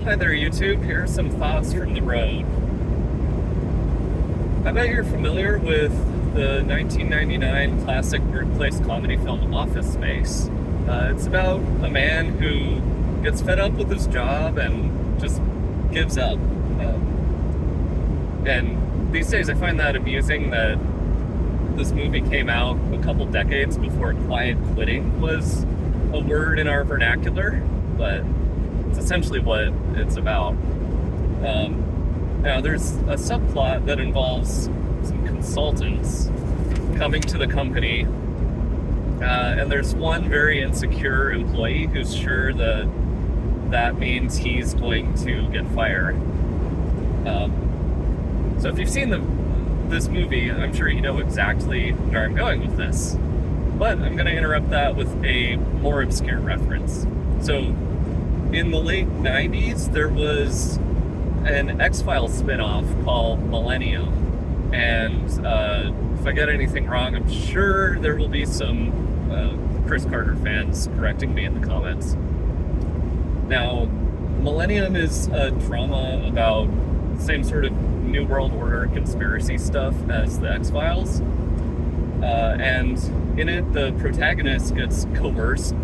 Hi there, YouTube. Here are some thoughts from the road. I bet you're familiar with the 1999 classic workplace comedy film Office Space. It's about a man who gets fed up with his job and just gives up. And these days I find that amusing that this movie came out a couple decades before quiet quitting was a word in our vernacular, but it's essentially what it's about. Now, there's a subplot that involves some consultants coming to the company, and there's one very insecure employee who's sure that that means he's going to get fired. So if you've seen this movie, I'm sure you know exactly where I'm going with this. But I'm going to interrupt that with a more obscure reference. So, in the late 90s, there was an X-Files spin-off called Millennium. And if I get anything wrong, I'm sure there will be some Chris Carter fans correcting me in the comments. Now, Millennium is a drama about the same sort of New World Order conspiracy stuff as the X-Files. And in it, the protagonist gets coerced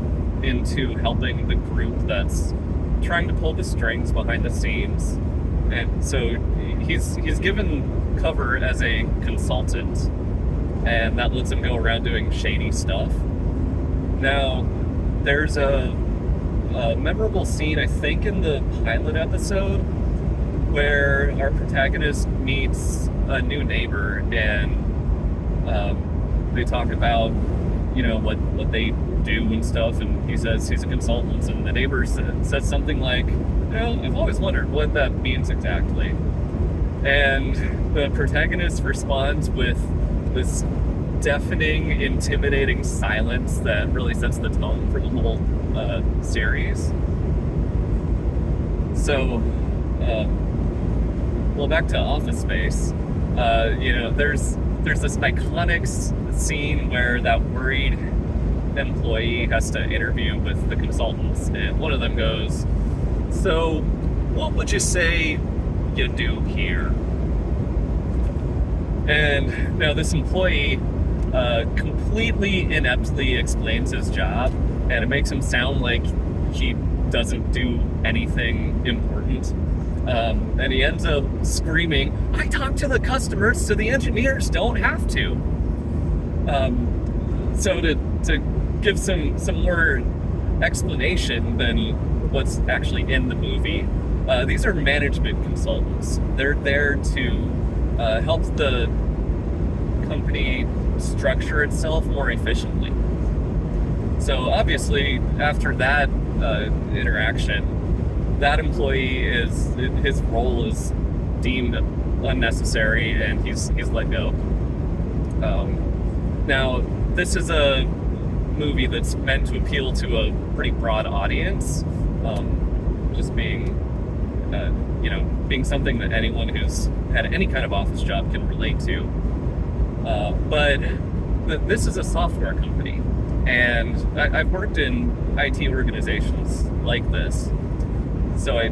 into helping the group that's trying to pull the strings behind the scenes. And so he's given cover as a consultant, and that lets him go around doing shady stuff. Now, there's a memorable scene, I think, in the pilot episode where our protagonist meets a new neighbor, and they talk about, what they do and stuff, and he says he's a consultant, and the neighbor says something like, I've always wondered what that means exactly. And the protagonist responds with this deafening, intimidating silence that really sets the tone for the whole series. So, back to Office Space. There's this iconic scene where that worried employee has to interview with the consultants, and one of them goes, "So, what would you say you do here?" And now this employee completely ineptly explains his job, and it makes him sound like he doesn't do anything important. And he ends up screaming, "I talk to the customers so the engineers don't have to." So to give some more explanation than what's actually in the movie, these are management consultants. They're there to help the company structure itself more efficiently. So obviously, after that interaction, that employee his role is deemed unnecessary, and he's let go. Now, this is a movie that's meant to appeal to a pretty broad audience, just being something that anyone who's had any kind of office job can relate to. But this is a software company, and I've worked in IT organizations like this, so I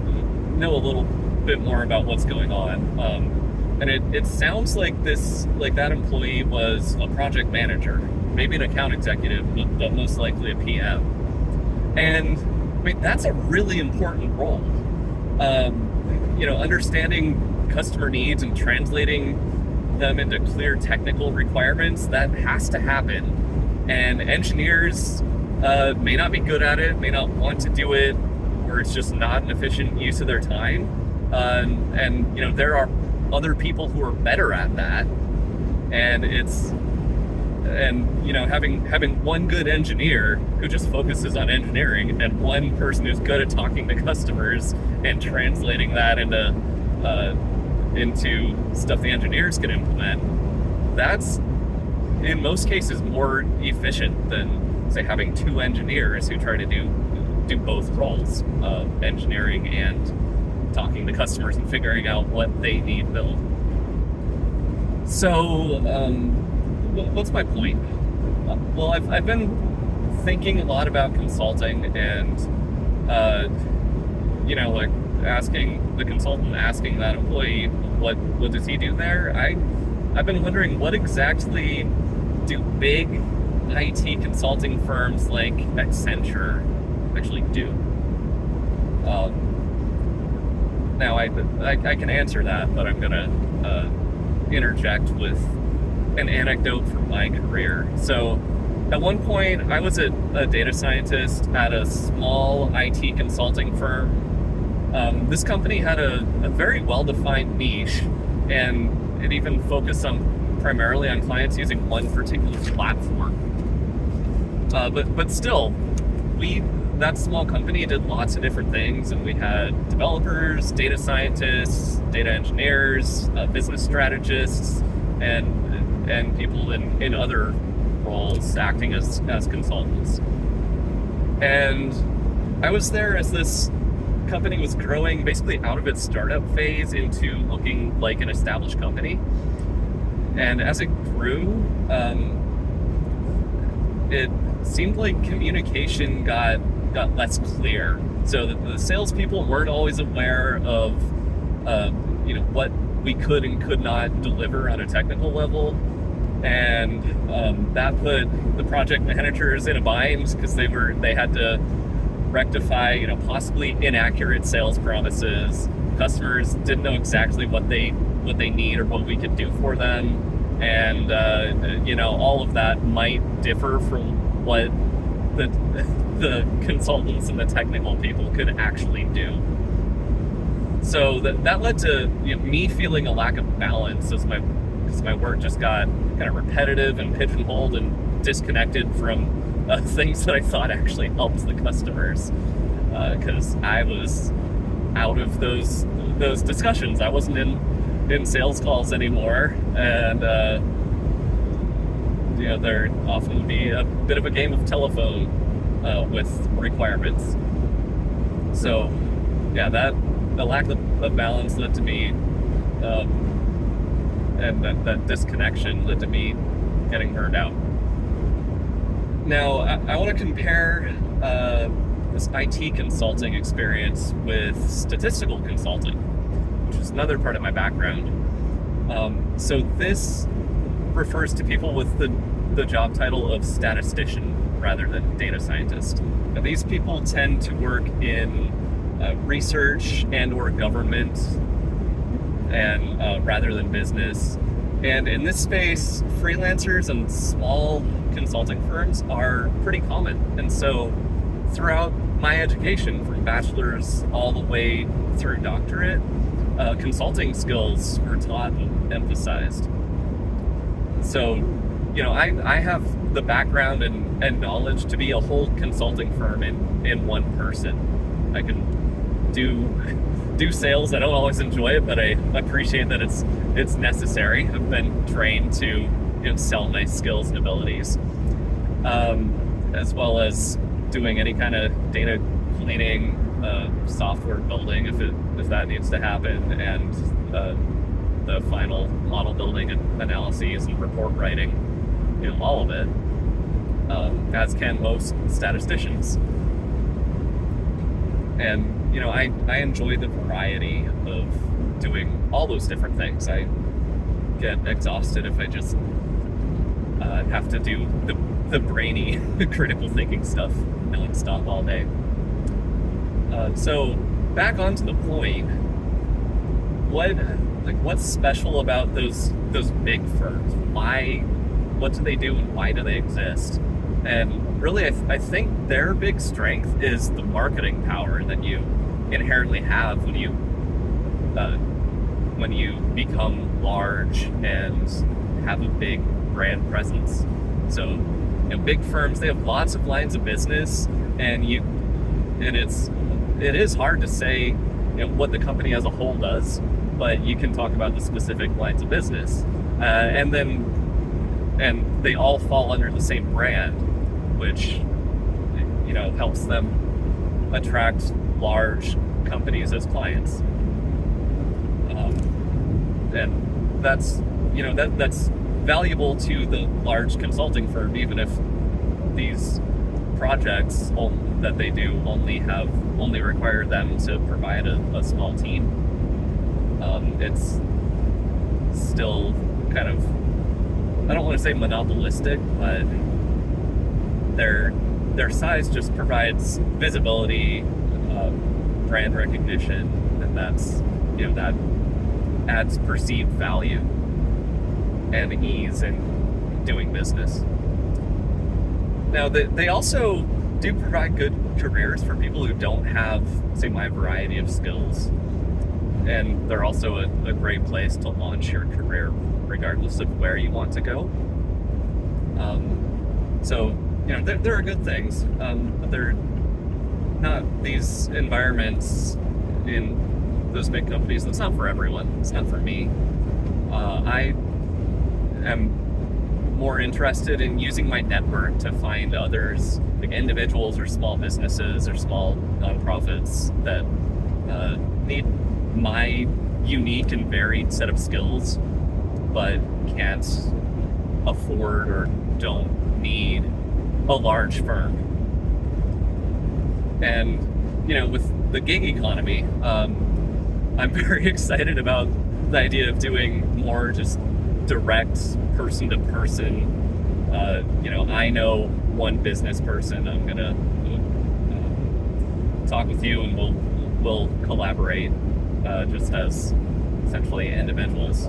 know a little bit more about what's going on. And it sounds like that employee was a project manager, maybe an account executive, but most likely a PM. And that's a really important role. Understanding customer needs and translating them into clear technical requirements, that has to happen. And engineers may not be good at it, may not want to do it, or it's just not an efficient use of their time. And there are other people who are better at that. And having one good engineer who just focuses on engineering, and one person who's good at talking to customers and translating that into stuff the engineers can implement, that's in most cases more efficient than, say, having two engineers who try to do both roles of engineering and talking to customers and figuring out what they need built. So, what's my point? Well, I've been thinking a lot about consulting, and the consultant asking that employee, what does he do there? I've been wondering, what exactly do big IT consulting firms like Accenture actually do? Now I can answer that, but I'm gonna interject with an anecdote from my career. So at one point, I was a data scientist at a small IT consulting firm. This company had a very well-defined niche, and it even focused primarily on clients using one particular platform. But still, that small company did lots of different things, and we had developers, data scientists, data engineers, business strategists, and people in other roles acting as consultants. And I was there as this company was growing basically out of its startup phase into looking like an established company. And as it grew, it seemed like communication got less clear. So the salespeople weren't always aware of what we could and could not deliver on a technical level, and that put the project managers in a bind because they had to rectify possibly inaccurate sales promises. Customers didn't know exactly what they need or what we could do for them, and all of that might differ from what the consultants and the technical people could actually do. So that led to me feeling a lack of balance because my work just got kind of repetitive and pigeonholed and disconnected from things that I thought actually helped the customers, because I was out of those discussions. I wasn't in sales calls anymore, and there often would be a bit of a game of telephone with requirements. So the lack of balance led to me, and that disconnection led to me getting burned out. Now, I want to compare this IT consulting experience with statistical consulting, which is another part of my background. So this refers to people with the job title of statistician rather than data scientist. Now, these people tend to work in research and or government, and rather than business. And in this space, freelancers and small consulting firms are pretty common. And so throughout my education, from bachelor's all the way through doctorate, consulting skills were taught and emphasized. So, I have the background and knowledge to be a whole consulting firm in one person. I can do sales. I don't always enjoy it, but I appreciate that it's necessary. I've been trained to sell my skills and abilities, as well as doing any kind of data cleaning, software building if that needs to happen, and the final model building and analyses and report writing, all of it, as can most statisticians. And I enjoy the variety of doing all those different things. I get exhausted if I just have to do the brainy critical thinking stuff nonstop all day. So back onto the point, what's special about those big firms? What do they do and why do they exist? And really, I think their big strength is the marketing power that you inherently have when you become large and have a big brand presence. So, big firms, they have lots of lines of business, and it is hard to say what the company as a whole does, but you can talk about the specific lines of business, and they all fall under the same brand, which helps them attract large companies as clients, and that's valuable to the large consulting firm, even if these projects that they do only have only require them to provide a small team. It's still kind of, I don't want to say monopolistic, but their size just provides visibility, brand recognition, and that's, that adds perceived value and ease in doing business. Now, they also do provide good careers for people who don't have, say, my variety of skills. And they're also a great place to launch your career, regardless of where you want to go. So, there are good things, but they're not these environments in those big companies. It's not for everyone. It's not for me. I am more interested in using my network to find others, like individuals or small businesses or small nonprofits that need my unique and varied set of skills, but can't afford or don't need a large firm. And, with the gig economy, I'm very excited about the idea of doing more just direct person-to-person. I know one business person. I'm gonna talk with you, and we'll collaborate just as essentially individuals.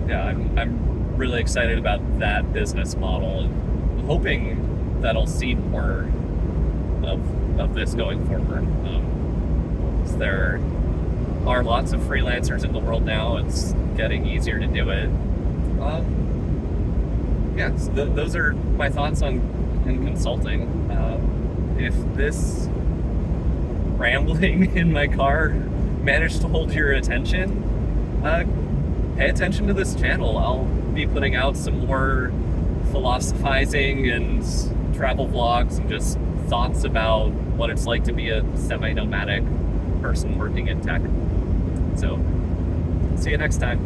I'm really excited about that business model, and hoping that I'll see more of this going forward. There are lots of freelancers in the world now. It's getting easier to do it. So those are my thoughts in consulting. If this rambling in my car managed to hold your attention, pay attention to this channel. I'll be putting out some more philosophizing and travel vlogs and just thoughts about what it's like to be a semi-nomadic person working in tech. So, see you next time.